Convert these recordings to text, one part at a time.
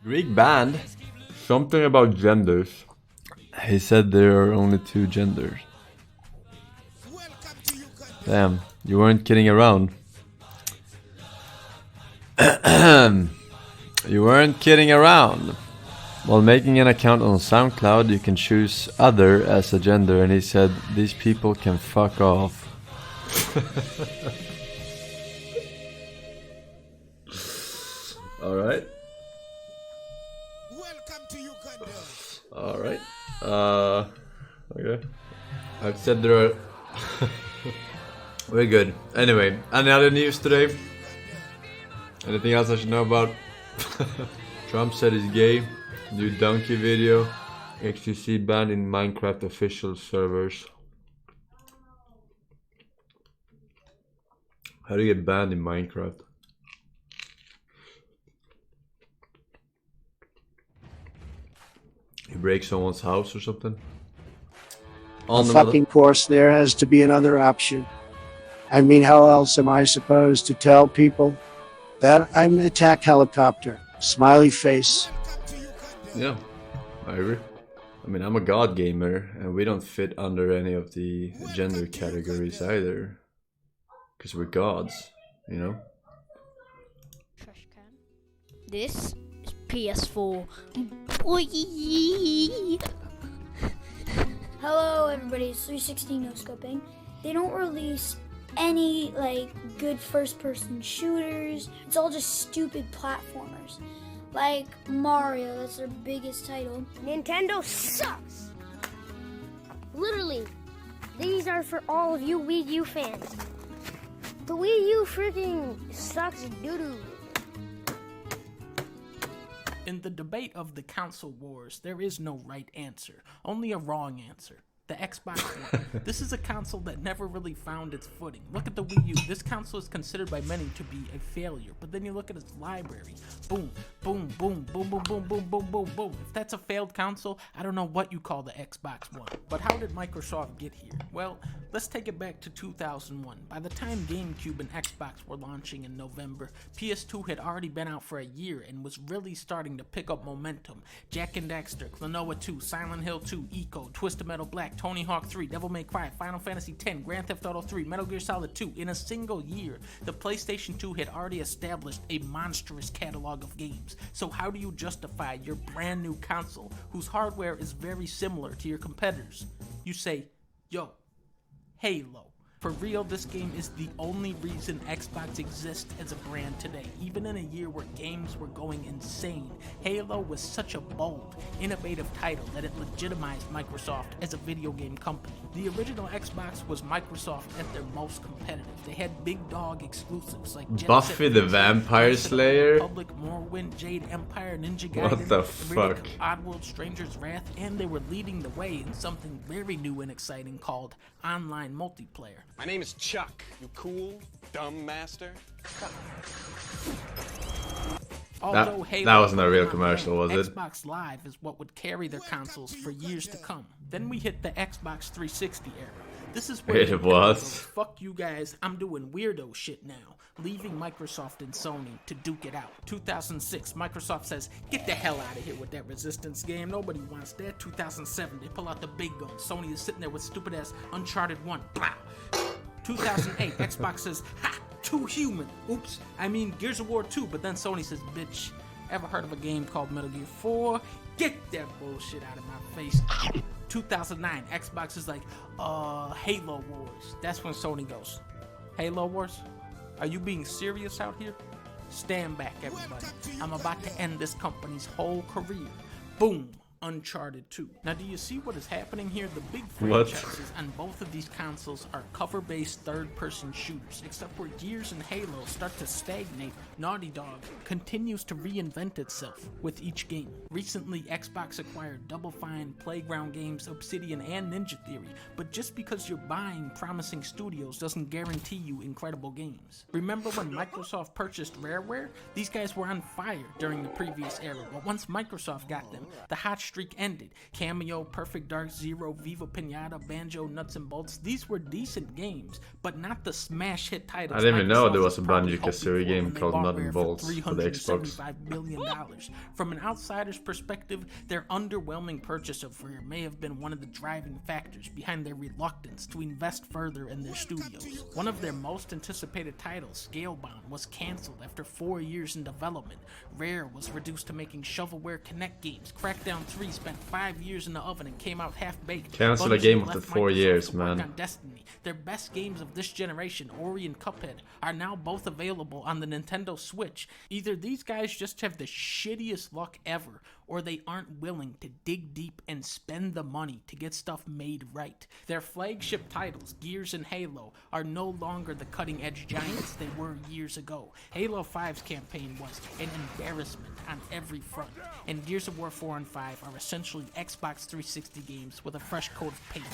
Greek band. Something about genders. He said there are only 2 genders. Damn, you weren't kidding around. You weren't kidding around. While making an account on SoundCloud, you can choose other as a gender, and he said these people can fuck off. Alright. Alright. Okay. I've said there are... We're good. Anyway, any other news today? Anything else I should know about? Trump said he's gay. New Dunkey video. XQC banned in Minecraft official servers. How do you get banned in Minecraft? You break someone's house or something? Of course, there has to be another option. I mean, how else am I supposed to tell people that I'm an attack helicopter? Smiley face. Yeah, I agree. I mean, I'm a god gamer, and we don't fit under any of the gender categories either. Because we're gods, you know? Trash can. This is PS4. Hello everybody, it's 360 no scoping. They don't release any like good first person shooters. It's all just stupid platformers. Like Mario, that's their biggest title. Nintendo sucks. Literally, these are for all of you Wii U fans. The Wii U freaking sucks doo-doo. In the debate of the console wars, there is no right answer, only a wrong answer. The Xbox One. This is a console that never really found its footing. Look at the Wii U. This console is considered by many to be a failure, but then you look at its library. Boom, boom, boom, boom, boom, boom, boom, boom, boom, boom. If that's a failed console, I don't know what you call the Xbox One. But how did Microsoft get here? Well, let's take it back to 2001. By the time GameCube and Xbox were launching in November, PS2 had already been out for a year and was really starting to pick up momentum. Jak and Daxter, Klonoa 2, Silent Hill 2, Eco, Twisted Metal Black, Tony Hawk 3, Devil May Cry, Final Fantasy X, Grand Theft Auto 3, Metal Gear Solid 2. In a single year, the PlayStation 2 had already established a monstrous catalog of games. So how do you justify your brand new console whose hardware is very similar to your competitors? You say, yo, Halo. For real, this game is the only reason Xbox exists as a brand today, even in a year where games were going insane. Halo was such a bold, innovative title that it legitimized Microsoft as a video game company. The original Xbox was Microsoft at their most competitive. They had big dog exclusives like Buffy the Vampire Slayer? Public, Morrowind, Jade Empire, Ninja Gaiden, What the fuck? Oddworld, Stranger's Wrath, and they were leading the way in something very new and exciting called online multiplayer. My name is Chuck. You cool, dumb master? That wasn't a real commercial, was it? Xbox Live is what would carry their consoles for years to come. Then we hit the Xbox 360 era. This is where It was. Fuck you guys, I'm doing weirdo shit now. Leaving Microsoft and Sony to duke it out. 2006, Microsoft says, get the hell out of here with that Resistance game. Nobody wants that. 2007, they pull out the big guns. Sony is sitting there with stupid ass Uncharted 1. Blah. 2008, Xbox says, ha, too human. Oops, I mean Gears of War 2, but then Sony says, bitch, ever heard of a game called Metal Gear 4? Get that bullshit out of my face. 2009, Xbox is like, Halo Wars. That's when Sony goes, Halo Wars? Are you being serious out here? Stand back, everybody. I'm about to end this company's whole career. Boom. Uncharted 2. Now, do you see what is happening here? The big franchises on both of these consoles are cover-based third-person shooters. Except where Gears and Halo start to stagnate, Naughty Dog continues to reinvent itself with each game. Recently, Xbox acquired Double Fine, Playground Games, Obsidian, and Ninja Theory, but just because you're buying promising studios doesn't guarantee you incredible games. Remember when Microsoft purchased Rareware? These guys were on fire during the previous era, but once Microsoft got them, the hot streak ended. Cameo, Perfect Dark, Zero, Viva Pinata, Banjo, Nuts and Bolts, these were decent games, but not the smash hit titles. I didn't even know there Microsoft was a probably Banjo-Kazooie hoping for game when they called bought Nuts and Rare Bolts for for the Xbox. $375 million. From an outsider's perspective, their underwhelming purchase of Rare may have been one of the driving factors behind their reluctance to invest further in their studios. One of their most anticipated titles, Scalebound, was cancelled after 4 years in development. Rare was reduced to making shovelware Connect games. Crackdown 3 spent 5 years in the oven and came out half-baked. Cancel a Bungie game after left 4 Microsoft years, to work man. on Destiny. Their best games of this generation, Ori and Cuphead, are now both available on the Nintendo Switch. Either these guys just have the shittiest luck ever, or they aren't willing to dig deep and spend the money to get stuff made right. Their flagship titles, Gears and Halo, are no longer the cutting-edge giants they were years ago. Halo 5's campaign was an embarrassment on every front, and Gears of War 4 and 5 are essentially Xbox 360 games with a fresh coat of paint.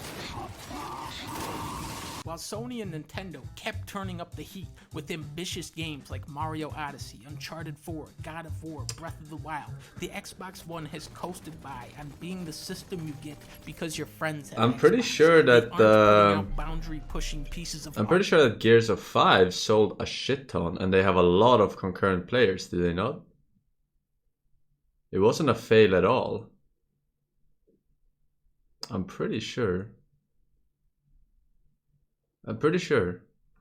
While Sony and Nintendo kept turning up the heat with ambitious games like Mario Odyssey, Uncharted 4, God of War, Breath of the Wild, the Xbox One has coasted by on being the system you get because your friends have I'm Xbox. pretty sure They that aren't putting out boundary-pushing pieces of I'm pretty art. sure that Gears of 5 sold a shit ton, and they have a lot of concurrent players, do they not? It wasn't a fail at all. I'm pretty sure.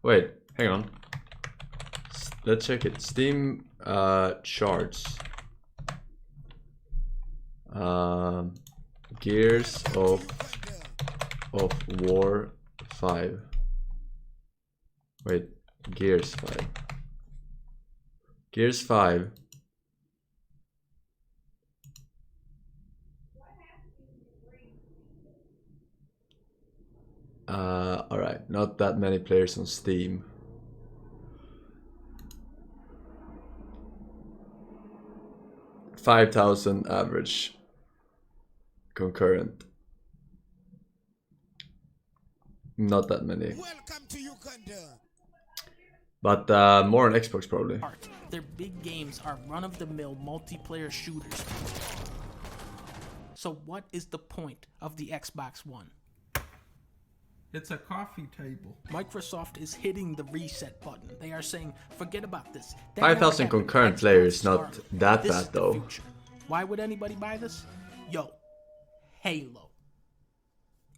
Wait, hang on. Let's check it. Steam charts. Gears of War 5. Wait, Gears 5. Gears 5. Alright, not that many players on Steam. $5,000 average concurrent. Not that many. But more on Xbox probably. Their big games are run-of-the-mill multiplayer shooters. So what is the point of the Xbox One? It's a coffee table. Microsoft is hitting the reset button. They are saying, forget about this. 5,000 concurrent players, not that This bad is the though. future. Why would anybody buy this? Yo, Halo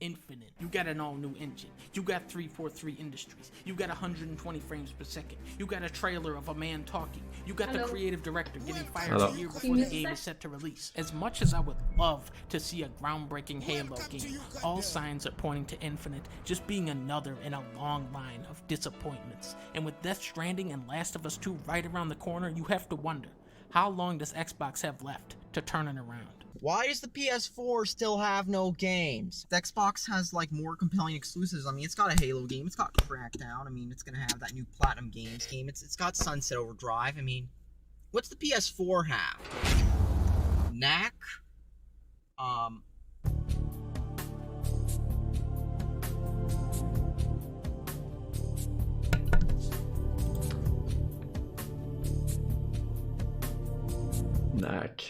Infinite. You got an all-new engine. You got 343 Industries. You got 120 frames per second. You got a trailer of a man talking. You got the creative director getting fired a year before the game is set to release. As much as I would love to see a groundbreaking Halo game, all signs are pointing to Infinite just being another in a long line of disappointments. And with Death Stranding and Last of Us 2 right around the corner, you have to wonder, how long does Xbox have left to turn it around? Why does the PS4 still have no games? The Xbox has like more compelling exclusives. I mean, it's got a Halo game, it's got Crackdown. I mean, it's gonna have that new Platinum Games game. It's got Sunset Overdrive. I mean, what's the PS4 have? Knack? Knack.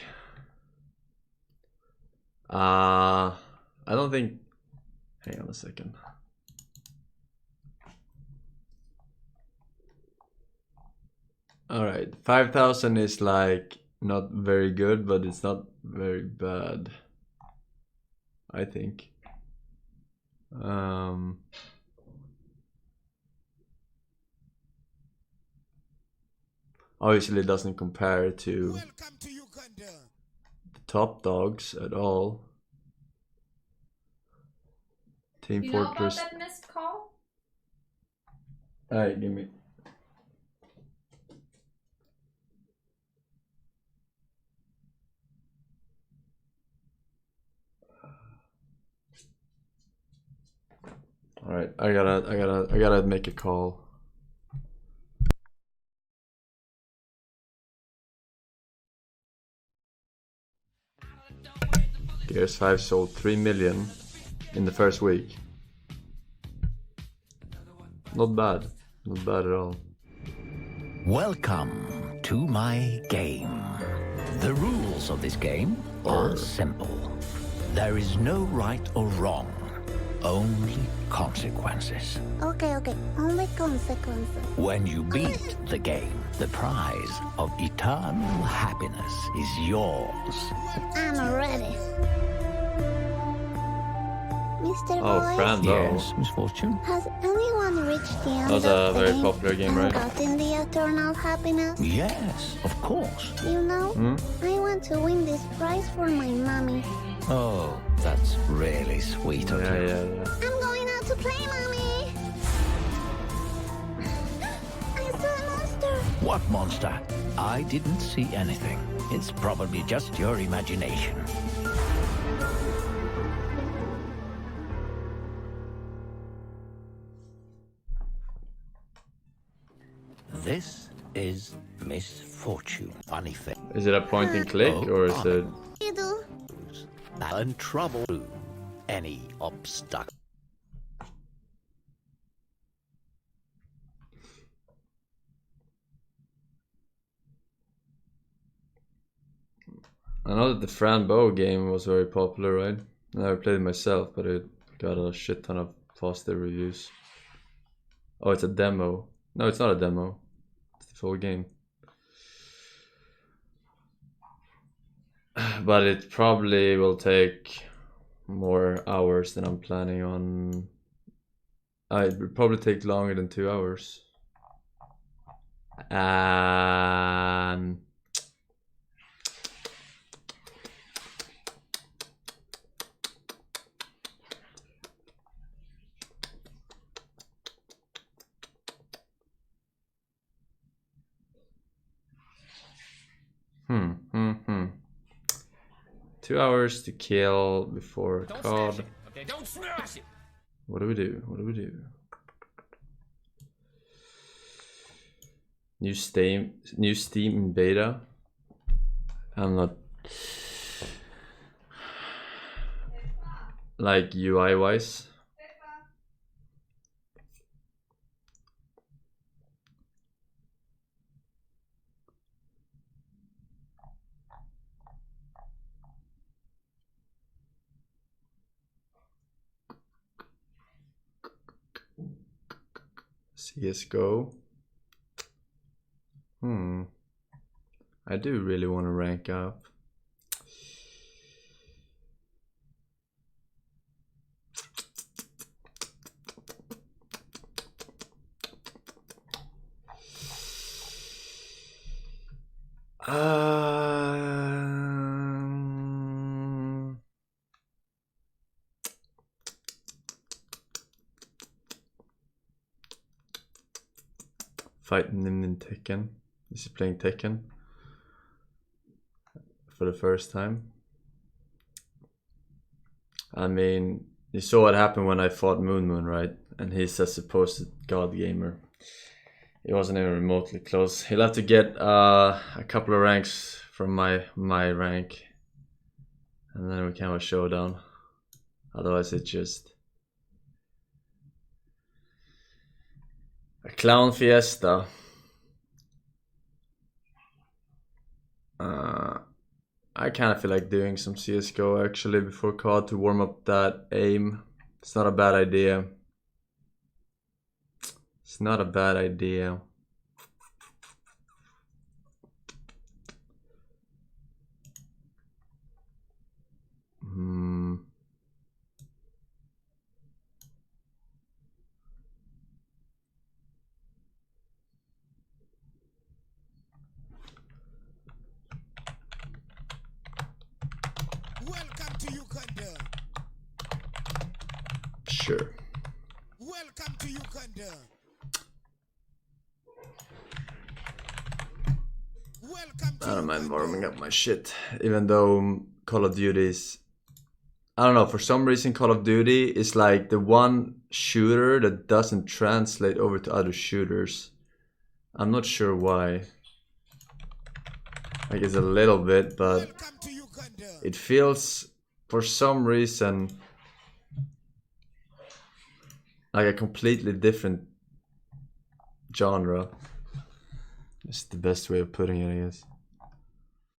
I don't think. Hang on a second. Alright, 5,000 is like not very good, but it's not very bad, I think. Obviously it doesn't compare to the top dogs at all. Team You know Fortress. about that missed call? Alright, give me. Alright, I gotta make a call. Gears 5 sold 3 million in the first week. Not bad. Not bad at all. Welcome to my game. The rules of this game are simple. There is no right or wrong, only consequences. Okay, only consequences. When you beat the game, the prize of eternal happiness is yours. I'm ready. Mr. Oh, Boy, Fran, Yes, Misfortune? has anyone reached the end That was of a the very game popular game, and right? gotten the eternal happiness? Yes, of course. You know, Hmm? I want to win this prize for my mommy. Oh, that's really sweet of you. Yeah. I'm going out to play, mommy. I saw a monster. What monster? I didn't see anything. It's probably just your imagination. This is Misfortune. Funny thing. Is it a point and click or is it? Fiddle. And trouble through any obstacle. I know that the Fran Bow game was very popular, right? I never played it myself, but it got a shit ton of positive reviews. Oh, it's a demo. No, it's not a demo. It's the full game. But it probably will take more hours than I'm planning on. It would probably take longer than 2 hours. Hmm. 2 hours to kill before COD. Okay, don't smash it. What do we do? What do we do? New Steam in beta. I'm not like UI wise. CSGO. I do really want to rank up. Fighting him in Tekken. Is he playing Tekken for the first time? I mean, you saw what happened when I fought Moon, right? And he's a supposed god gamer. He wasn't even remotely close. He'll have to get a couple of ranks from my rank, and then we can have a showdown. Otherwise, it's just a clown fiesta. I kind of feel like doing some CSGO actually before COD to warm up that aim. It's not a bad idea. It's not a bad idea. Welcome to Uganda. Sure. Welcome to Uganda. Welcome to I don't mind warming up my shit, even though Call of Duty is... I don't know, for some reason Call of Duty is like the one shooter that doesn't translate over to other shooters. I'm not sure why. Like it's a little bit, but it feels for some reason like a completely different genre. It's the best way of putting it, I guess.